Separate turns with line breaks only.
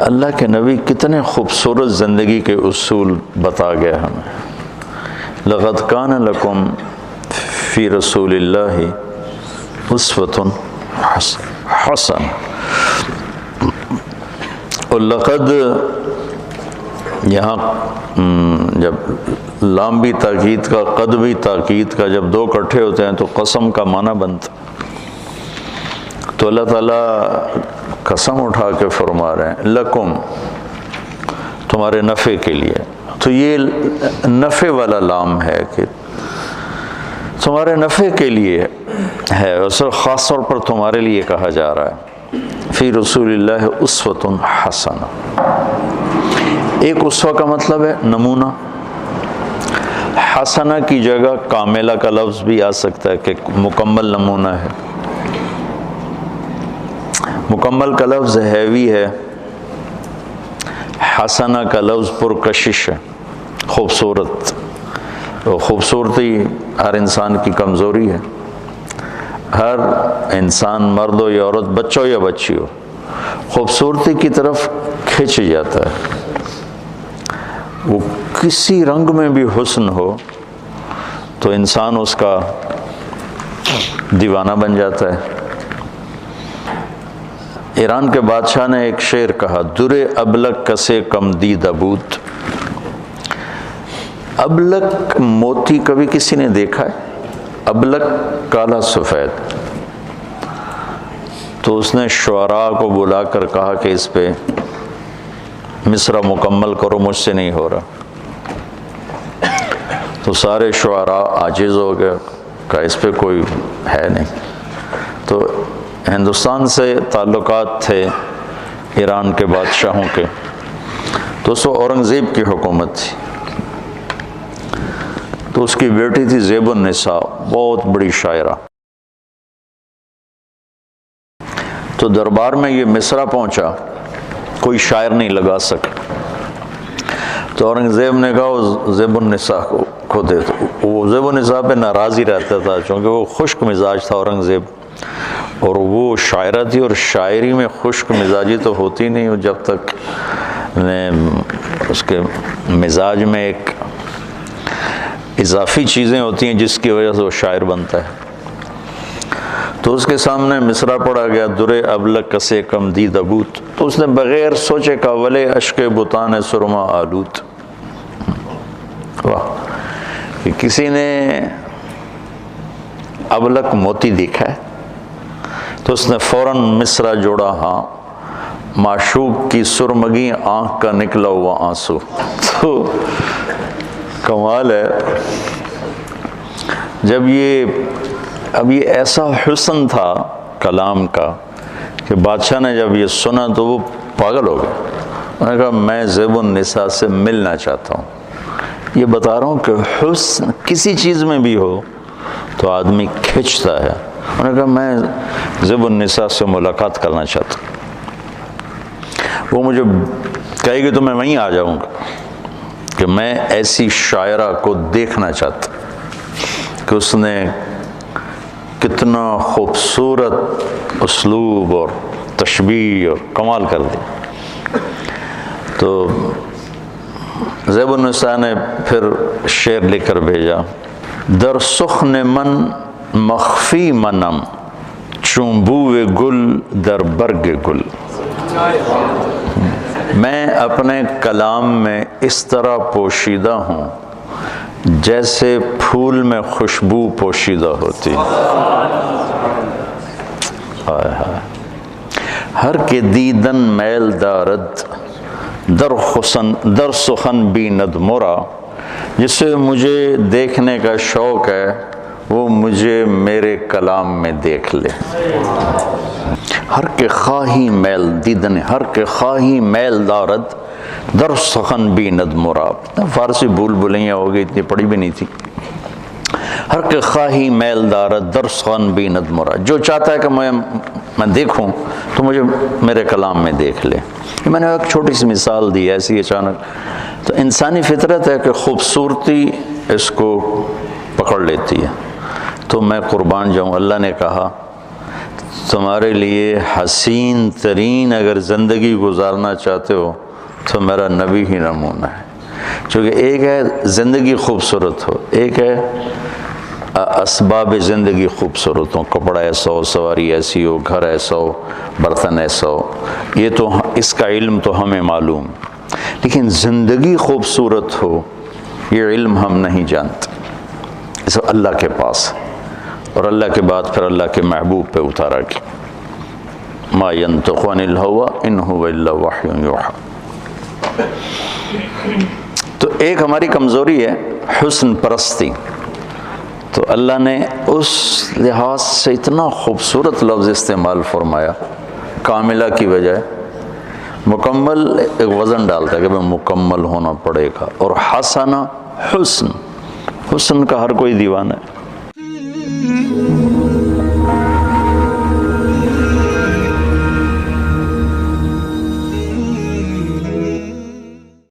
اللہ کے نبی کتنے خوبصورت زندگی کے اصول بتا گئے ہمیں. لقد کان لکم فی رسول اللہ اسوۃ حسن. اور لقد یہاں جب لام بھی تاکید کا قد بھی تاکید کا جب دو اکٹھے ہوتے ہیں تو قسم کا معنی بنتا. تو اللہ تعالیٰ قسم اٹھا کے فرما رہے ہیں لکم تمہارے نفع کے لیے. تو یہ نفع والا لام ہے کہ تمہارے نفع کے لیے ہے، اور صرف خاص طور پر تمہارے لیے کہا جا رہا ہے. فی رسول اللہ اسوۃ حسنہ. ایک اسوہ کا مطلب ہے نمونہ. حسنہ کی جگہ کاملہ کا لفظ بھی آ سکتا ہے کہ مکمل نمونہ ہے. مکمل کا لفظ ہیوی ہے، حسنہ کا لفظ پرکشش ہے، خوبصورت. تو خوبصورتی ہر انسان کی کمزوری ہے. ہر انسان مرد ہو یا عورت، بچہ ہو یا بچی ہو، خوبصورتی کی طرف کھنچ جاتا ہے. وہ کسی رنگ میں بھی حسن ہو تو انسان اس کا دیوانہ بن جاتا ہے. ایران کے بادشاہ نے ایک شعر کہا، در ابلک کسے کم دید ابوت. ابلک موتی کبھی کسی نے دیکھا ہے؟ ابلک کالا سفید. تو اس نے شعراء کو بلا کر کہا کہ اس پہ مصرع مکمل کرو، مجھ سے نہیں ہو رہا. تو سارے شعراء عاجز ہو گئے، کہا اس پہ کوئی ہے نہیں. تو ہندوستان سے تعلقات تھے ایران کے بادشاہوں کے. تو اس وقت اورنگزیب کی حکومت تھی. تو اس کی بیٹی تھی زیب النساء، بہت بڑی شاعرہ. تو دربار میں یہ مصرع پہنچا، کوئی شاعر نہیں لگا سکا. تو اورنگزیب نے کہا وہ زیب النساء کو دے دو. وہ زیب النساء پہ ناراض ہی رہتا تھا چونکہ وہ خشک مزاج تھا اورنگزیب، اور وہ شاعرہ تھی، اور شاعری میں خشک مزاجی تو ہوتی نہیں جب تک اس کے مزاج میں ایک اضافی چیزیں ہوتی ہیں جس کی وجہ سے وہ شاعر بنتا ہے. تو اس کے سامنے مصرع پڑھا گیا، در ابلک کسے کم دید ابوت. تو اس نے بغیر سوچے کا ولے اشک بتان سرما آلوت. واہ، کہ کسی نے ابلک موتی دیکھا ہے. تو اس نے فوراً مصرع جوڑا، ہاں معشوق کی سرمگی آنکھ کا نکلا ہوا آنسو. تو کمال ہے. جب اب یہ ایسا حسن تھا کلام کا کہ بادشاہ نے جب یہ سنا تو وہ پاگل ہو گئے. انہوں نے کہا میں زیب النساء سے ملنا چاہتا ہوں. یہ بتا رہا ہوں کہ حسن کسی چیز میں بھی ہو تو آدمی کھنچتا ہے. انہوں نے کہا میں زیب النساء سے ملاقات کرنا چاہتا ہوں. وہ مجھے کہے گی تو میں وہیں آ جاؤں گا کہ میں ایسی شاعرہ کو دیکھنا چاہتا کہ اس نے کتنا خوبصورت اسلوب اور تشبیہ اور کمال کر دی. تو زیب النساء نے پھر شعر لکھ کر بھیجا، در سخن من مخفی منم چون بوئے گل در برگ گل. میں اپنے کلام میں اس طرح پوشیدہ ہوں جیسے پھول میں خوشبو پوشیدہ ہوتی. ہر کے دیدن میل دارد در سخن بیند مرا. جسے مجھے دیکھنے کا شوق ہے وہ مجھے میرے کلام میں دیکھ لے. ہر کے خواہی میل دیدن، ہر کے خواہی میل دارد در سخن بیند مراد. فارسی بھول بھلیاں ہو گئی، اتنی پڑھی بھی نہیں تھی. ہر کے خواہی میل دارد در سخن بیند مراد. جو چاہتا ہے کہ میں دیکھوں تو مجھے میرے کلام میں دیکھ لے. میں نے ایک چھوٹی سی مثال دی ایسی اچانک. تو انسانی فطرت ہے کہ خوبصورتی اس کو پکڑ لیتی ہے. تو میں قربان جاؤں، اللہ نے کہا تمہارے لیے حسین ترین اگر زندگی گزارنا چاہتے ہو تو میرا نبی ہی نمونہ ہے. چونکہ ایک ہے زندگی خوبصورت ہو، ایک ہے اسباب زندگی خوبصورت ہوں، کپڑا ایسا ہو، سواری ایسی ہو، گھر ایسا ہو، برتن ایسا ہو، یہ تو اس کا علم تو ہمیں معلوم. لیکن زندگی خوبصورت ہو یہ علم ہم نہیں جانتے، یہ سب اللہ کے پاس، اور اللہ کے بعد پھر اللہ کے محبوب پہ اتارا گیا. ما ينطق عن الهوى ان هو الا وحی یوحی. تو ایک ہماری کمزوری ہے حسن پرستی. تو اللہ نے اس لحاظ سے اتنا خوبصورت لفظ استعمال فرمایا، کاملہ کی بجائے مکمل. ایک وزن ڈالتا ہے کہ بھئی مکمل ہونا پڑے گا. اور حسنہ، حسن، حسن کا ہر کوئی دیوانہ ہے.